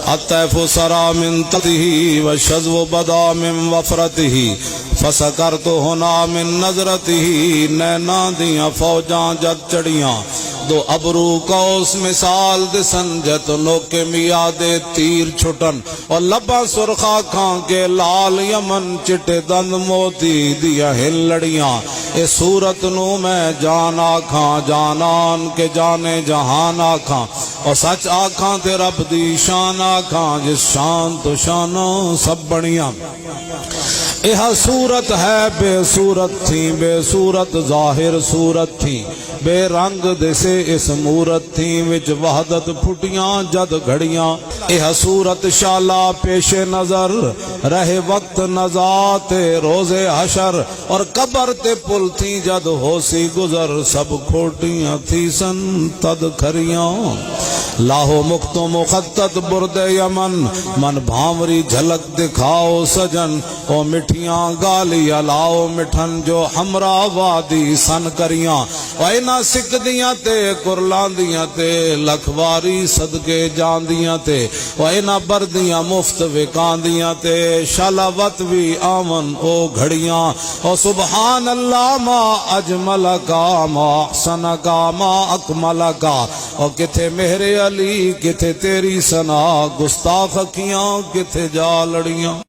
الطیف سرا من تته والشذو بدا من وفرته فسکرت ہونا من نظرته نینا دیاں فوجاں جد چڑیاں دو ابرو کوس مثال دسن جت نوکے میادے تیر چھٹن اور لبا سرخا کھان کے لال یمن چٹے دند موتی دیا ہل لڑیاں اے صورت نو میں جان آکھاں جانان کے جانے جہان آکھاں اور سچ آکھاں تے رب دی شان آکھاں جس شان تو شانوں سب بڑیاں یہ صورت ہے بے صورت تھی بے صورت ظاہر صورت تھی بے رنگ دسے اس مورت تھی وچ وحدت پھٹیاں جد گھڑیاں یہ صورت شالا پیش نظر رہے وقت نزات روز حشر اور قبر تے پل تھی جد ہو سی گزر سب کھوٹیاں تھی سن تد کھریاں لاہو مخت و مخطط برد یمن من بھامری جھلک دکھاؤ سجن او مٹھیاں گالی لاؤ مٹھن جو ہمرا وادی سن کریاں وائنا سکھ دیاں تے کرلان دیاں تے لکھواری صدقے جان دیاں تے وائنا بردیاں مفت وکان دیاں تے شلاوت بھی آمن او گھڑیاں او سبحان اللہ ما اجمل کا ما احسن کا ما اکمل کا او کتھے مہر علی کتھے تیری سنا گستاخ اکھیاں کتھے جا لڑیاں